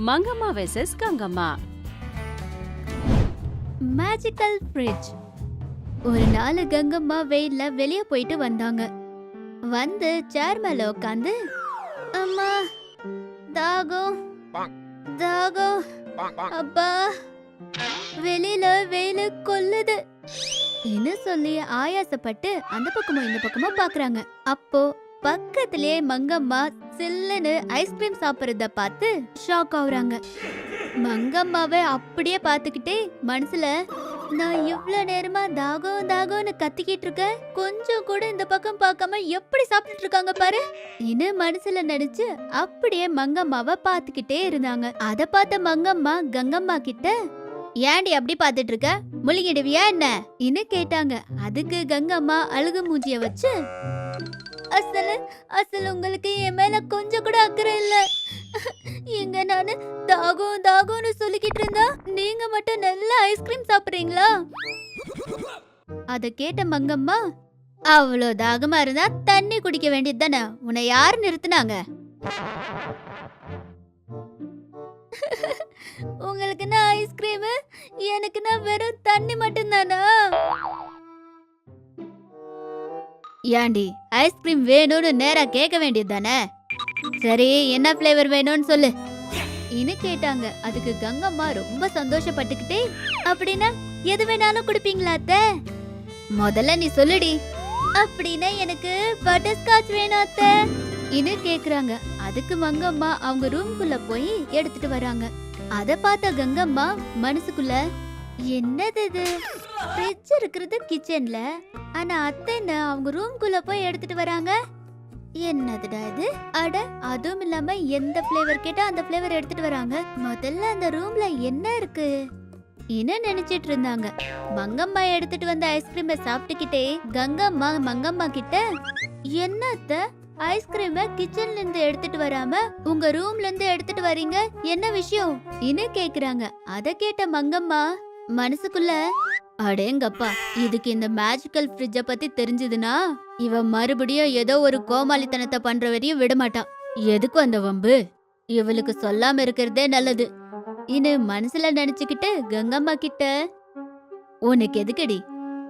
Mangamma versus Gangamma. Magical fridge. ஒரு நாள் கங்கம்மா வெயில்ல வெளிய போயிட்டு வந்தாங்க. வந்து சேர் மேல உட்காந்து, அம்மா தாகம் தாகம், அப்பா வெளியில வெயிலு கொல்லுது என்ன சொல்லி ஆயாசப்பட்டு அந்த பக்கமும் இந்த பக்கமும் பாக்குறாங்க. அப்போ பக்கத்திலே மங்கம்மா சில்லுன்னு ஐஸ்கிரீம் சாப்பிடுறத பார்த்து ஷாக் ஆகுறாங்க. மங்கம்மாவை அப்படியே பாத்துக்கிட்டே மனசுல, நான் இவ்ளோ நேரமா தாகம் தாகம்னு கத்திக்கிட்டு இருக்கேன், கொஞ்சம் கூட இந்த பக்கம் பார்க்காம எப்படி சாப்பிட்டுட்டு இருக்காங்க பாரு இன்னும் மனசுல நினைச்சு அப்படியே மங்கம்மாவை பாத்துக்கிட்டே இருந்தாங்க. அத பார்த்த மங்கம்மா கங்கம்மா கிட்ட, ஏண்டி அப்படி பாத்துட்டு இருக்க, முழுங்கிடுவியா என்ன இன்னும் கேட்டாங்க. அதுக்கு கங்கம்மா அழுகு மூஞ்சிய வச்சு, அசல் உங்களுக்கு என் மேல கொஞ்சம் கூட அக்கறை இல்ல. எங்க நானு தாகம் தாகம்னு சொல்லிக்கிட்டு இருந்தா நீங்க மட்டும் நல்ல ஐஸ்கிரீம் சாப்பிடுறீங்களா? அத கேட்ட மங்கம்மா, அவ்வளோ தாகமா இருந்தா தண்ணி குடிக்க வேண்டியது தானே, உன்னை யாரு நிறுத்தினாங்க? உங்களுக்குன்னா ஐஸ்கிரீம், எனக்குன்னா வெறும் தண்ணி மட்டும்தானா? ஏண்டி ஐஸ்கிரீம் வேணும்னு நேரா கேட்க வேண்டியது தானே? சரி என்ன ஃப்ளேவர் வேணும்னு சொல்லு இன்னு கேட்டாங்க. அதுக்கு கங்கம்மா ரொம்ப சந்தோஷப்பட்டுக்கிட்டே, அப்படின்னா எது வேணாலும் குடிப்பீங்களா அத்தை? முதல்ல நீ சொல்லுடி. அப்படின்னா எனக்கு பட்டர்ஸ்காட்ச் வேணும் அத்தை இன்னு கேக்குறாங்க. அதுக்கு மங்கம்மா அவங்க ரூம்குள்ள போய் எடுத்துட்டு வராங்க. அத பார்த்த கங்கம்மா மனசுக்குள்ள, என்னது இது, ஃப்ரிட்ஜ் இருக்கிறது கிச்சன்ல, ஆனா அத்தை என்ன அவங்க ரூம்குள்ள போய் எடுத்துட்டு வராங்க, என்னதுடா இது? அட அதுவும் இல்லாம எந்த ஃப்ளேவர் கேட்டா அந்த ஃப்ளேவர் எடுத்துட்டு வராங்க. முதல்ல அந்த ரூம்ல என்ன இருக்கு என்ன நினைச்சிட்டு இருந்தாங்க. மங்கம்மா எடுத்துட்டு வந்த ஐஸ்கிரீமை சாப்பிட்டுக்கிட்டே கங்கம்மா மங்கம்மா கிட்ட, என்ன அத்தை ஐஸ்கிரீமை கிச்சன்ல இருந்து எடுத்துட்டு வராம உங்க ரூம்ல இருந்து எடுத்துட்டு வரீங்க, என்ன விஷயம் இன்னும் கேக்குறாங்க. அத கேட்ட மங்கம்மா மனசுக்குள்ள, அடேங்கப்பா, இதுக்கு இந்த மேஜிக்கல் ஃப்ரிட்ஜ பத்தி தெரிஞ்சதுன்னா இவ மறுபடியும் ஏதோ ஒரு கோமாளித்தனத்தை பண்ற வரையும் விடமாட்டான். எதுக்கும் அந்த வம்பு, இவளுக்கு சொல்லாம இருக்கிறதே நல்லது இன்னு மனசுல நினைச்சுக்கிட்டு கங்கம்மா கிட்ட, உனக்கு எதுக்கடி,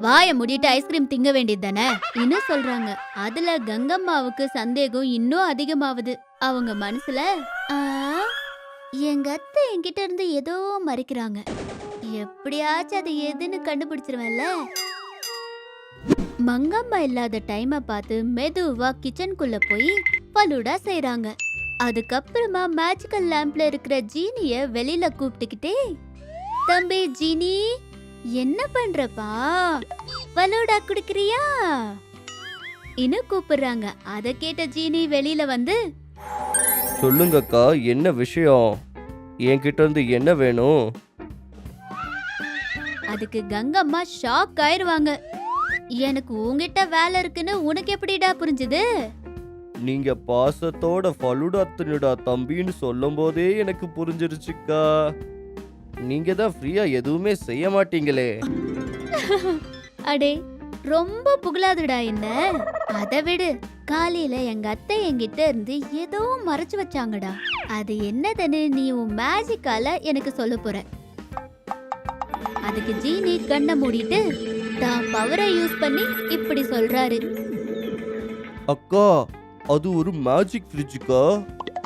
வாய மூடிட்டு ஐஸ்கிரீம் திங்க வேண்டியது தானே இன்னும் சொல்றாங்க. அதுல கங்கம்மாவுக்கு சந்தேகம் இன்னும் அதிகமாவுது. அவங்க மனசுல, எங்க அத்தை என்கிட்ட இருந்து ஏதோ மறைக்கிறாங்க, எப்படியாச்சும் அது எதுன்னு கண்டுபிடிச்சிருவேன்ல. மங்கம்மா இல்லாத டைமை பார்த்து மெதுவா கிச்சனுக்குள்ள போய் ஃபலூடா செய்றாங்க. அதுக்கப்புறமா மேஜிக்கல் லேம்ப்ல இருக்கிற ஜீனிய வெளியில கூப்பிட்டுக்கிட்டே, தம்பி ஜீனி என்ன பண்றப்பா, ஃபலூடா குடிக்கிறியா இன்னும் கூப்பிடுறாங்க. அத கேட்ட ஜீனி வெளியில வந்து, சொல்லுங்கக்கா, என்ன விஷயம், என்கிட்ட இருந்து என்ன வேணும்? அதுக்கு கங்கம்மா ஷாக் ஆயிருவாங்க. எனக்கு உன்கிட்ட வேலை இருக்குன்னு உனக்கு எப்படிடா புரிஞ்சுது? நீங்க பாசத்தோட ஃபலூடா தின்னுடா தம்பின்னு சொல்லும் போதே எனக்கு புரிஞ்சிருச்சுக்கா. நீங்க தான் ஃப்ரீயா எதுவுமே செய்ய மாட்டீங்களே. அடே ரொம்ப புகழாதுடா என்ன. அதை விடு, காலையில எங்க அத்தை என்கிட்ட இருந்து ஏதோ மறைச்சு வச்சாங்கடா, அது என்னதுன்னு நீ உன் மேஜிக்கால எனக்கு சொல்ல போற. அதுக்கு ஜீனி கண்ணை மூடிட்டு தான் பவரை யூஸ் பண்ணி இப்படி சொல்றாரு, அக்கா, அது ஒரு மேஜிக் ஃப்ரிட்ஜுக்கா.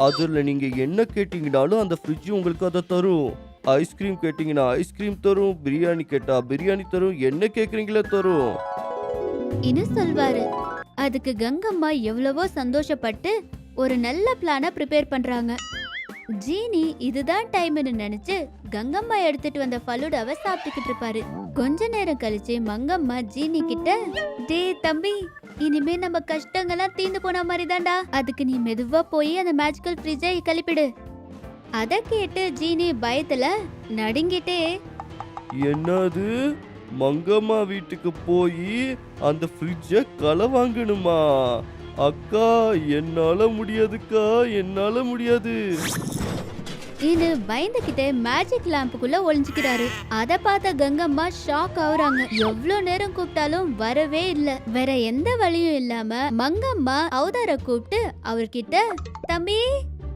அதுல நீங்க என்ன கேட்டீங்கனாலும் அந்த ஃப்ரிட்ஜ் உங்களுக்கு அதை தரும். ஐஸ்கிரீம் கேட்டீங்கன்னா ஐஸ்கிரீம் தரும், பிரியாணி கேட்டா பிரியாணி தரும், என்ன கேக்குறீங்களோ தரும் இன்னும் சொல்வாரு. அதுக்கு கங்கம்மா எவ்வளவோ சந்தோஷப்பட்டு ஒரு நல்ல பிளான ப்ரிப்பேர் பண்றாங்க. ஜீனி இதுதான் டைம்னு நினைச்சு கங்கம்மா எடுத்துட்டு வந்த ஃபலூடாவை சாப்பிட்டுக்கிட்டு இருப்பாரு. கொஞ்ச நேரம் கழிச்சு மங்கம்மா ஜீனி கிட்ட, டே தம்பி, இனிமே நம்ம கஷ்டங்கள்லாம் தீந்து போன மாதிரி தான்டா, அதுக்கு நீ மெதுவா போய் அந்த மேஜிக்கல் ஃப்ரிட்ஜை கிளப்பிடு. அத கேட்டு ஜீனி பயத்துல நடுங்கிட்டே, என்னது, மங்கம்மா வீட்டுக்கு போய் அந்த ஃப்ரிட்ஜை களை வாங்கணுமா? அக்கா, என்னால முடியாதுக்கா, என்னால முடியாது இது பயந்துகிட்டே மேஜிக் லேம்புக்குள்ள ஒளிஞ்சுக்கிறாரு. அத பார்த்த கங்கம்மா ஷாக் ஆகுறாங்க. எவ்வளவு நேரம் கூப்பிட்டாலும் வரவே இல்ல. வேற எந்த வழியும் இல்லாம மங்கம்மா அவதார கூப்பிட்டு அவர்கிட்ட, தம்பி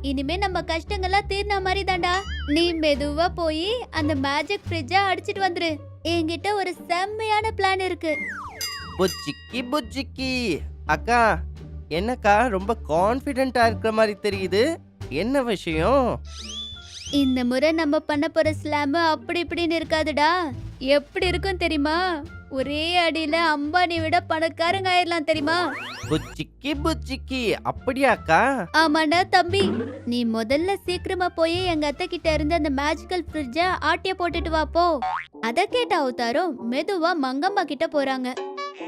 இனிமே நம்ம கஷ்டங்கள்லாம் தீர்ன மாதிரி தான்டா. நீ மெதுவா போய் அந்த மேஜிக் ஃப்ரிட்ஜ அடிச்சிட்டு வந்துரு. என்கிட்ட ஒரு செம்மையான பிளான் இருக்கு. புச்சிக்கி புச்சிக்கி. அக்கா, என்னக்கா ரொம்ப கான்ஃபிடென்ட்டா இருக்கிற மாதிரி தெரியுது, என்ன விஷயம்? இந்த முறை நம்ம பண்ண போற ஸ்லாம் அப்படி இப்படின்னு இருக்காதுடா. எப்படி இருக்கும் தெரியுமா? ஒரே அடியில அம்பானி விட பணக்காரங்க ஆயிரலாம் தெரியுமா? புச்சிக்கி புச்சிக்கி. அப்படியாக்கா? ஆமாண்டா தம்பி. நீ முதல்ல சீக்கிரமா போய் எங்க அத்தை கிட்ட இருந்து அந்த மேஜிக்கல் ஃப்ரிட்ஜ ஆட்டிய போட்டுட்டு வா போ. அத கேட்ட அவதாரம் மெதுவா மங்கம்மா கிட்ட போறாங்க.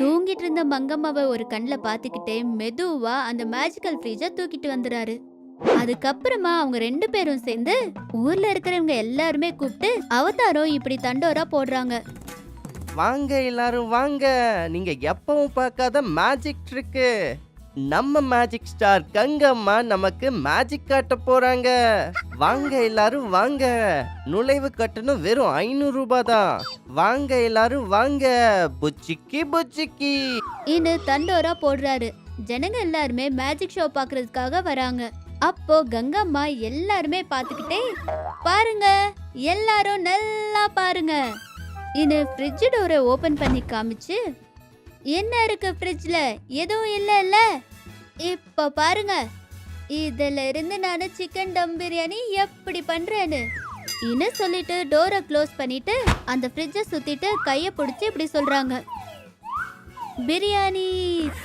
தூங்கிட்டு இருந்த மங்கம்மாவை ஒரு கண்ணுல பாத்துக்கிட்டே மெதுவா அந்த மேஜிக்கல் ஃப்ரிட்ஜ தூக்கிட்டு வந்துறாரு. அதுக்கப்புறமா அவங்க 2 பேரும் சேர்ந்து ஊர்ல இருக்கிறவங்க எல்லாருமே கூப்பிட்டு அவதாரம் இப்படி தண்டோரா போடுறாங்க. வாங்க எல்லாரும் வாங்க, நீங்க எப்பவும் பார்க்காத மேஜிக் ட்ரிக்கு. நம்ம மேஜிக் ஸ்டார் கங்கம்மா நமக்கு மேஜிக் காட்ட போறாங்க. வாங்க எல்லாரும் வாங்க, நுழைவு கட்டணம் வெறும் 500 ரூபாய் தான். வாங்க எல்லாரும் வாங்க, புச்சிக்கி புச்சிக்கி. இன்னும் தண்டோரா போடுறாரு. ஜனங்க எல்லாருமே மேஜிக் ஷோ பாக்குறதுக்காக வராங்க. அப்போ கங்கம்மா எல்லாருமே பாத்துக்கிட்டே, பாருங்க எல்லாரும் நல்லா பாருங்க. இன்னும் ஃப்ரிட்ஜ் டோரை ஓபன் பண்ணி காமிச்சு, என்ன இருக்கு ஃப்ரிட்ஜ்ல? எதுவும் இல்ல. இப்ப பாருங்க, இதுல இருந்து நானு சிக்கன் தம் பிரியாணி எப்படி பண்றேன்னு இன்னும் சொல்லிட்டு டோரை க்ளோஸ் பண்ணிட்டு அந்த ஃப்ரிட்ஜை சுத்திட்டு கைய பிடிச்சி இப்படி சொல்றாங்க, பிரியாணி,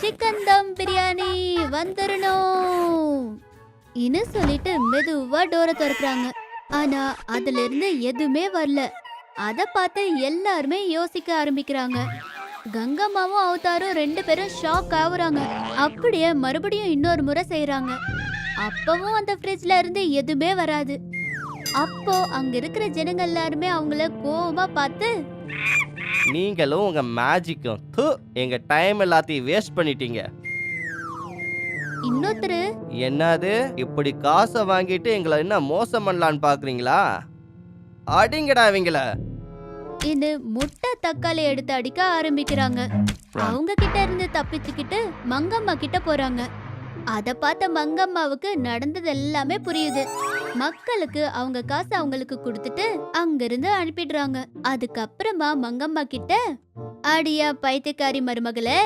சிக்கன் தம் பிரியாணி வந்துடணும் இன்னும் சொல்லிட்டு மெதுவா டோரை திறக்கிறாங்க. ஆனா அதுல இருந்து எதுவுமே வரல. அத பார்த்து எல்லாருமே யோசிக்க ஆரம்பிக்கிறாங்க. கங்கம்மாவும் அவதாரும் 2 பேரும் ஷாக் ஆகுறாங்க. அப்படியே மறுபடியும் இன்னொரு முறை செய்யறாங்க. அப்பவும் அந்த ஃப்ரிட்ஜ்ல இருந்து எதுவுமே வராது. அப்போ அங்க இருக்கிற ஜனங்க எல்லாருமே அவங்கள கோவமா பார்த்து, நீங்களும் உங்க மேஜிக்கும் எங்க டைம் எல்லாத்தையும் வேஸ்ட் பண்ணிட்டீங்க. இன்னொருத்தரு, என்னது இப்படி காசை வாங்கிட்டு எங்களை என்ன மோசம் பண்ணலான்னு பாக்குறீங்களா? அடிங்கடா இவங்கள. இது முட்டை தக்காளி எடுத்து அடிக்க ஆரம்பிக்கிறாங்க. அவங்க கிட்ட இருந்து தப்பிச்சுக்கிட்டு மங்கம்மா கிட்ட போறாங்க. அத பார்த்த மங்கம்மாவுக்கு நடந்தது எல்லாமே புரியுது. மக்களுக்கு அவங்க காசு அவங்களுக்கு கொடுத்துட்டு அங்கிருந்து அனுப்பிடுறாங்க. அதுக்கப்புறமா மங்கம்மா கிட்ட, அடியா பைத்தியக்காரி மருமகளே,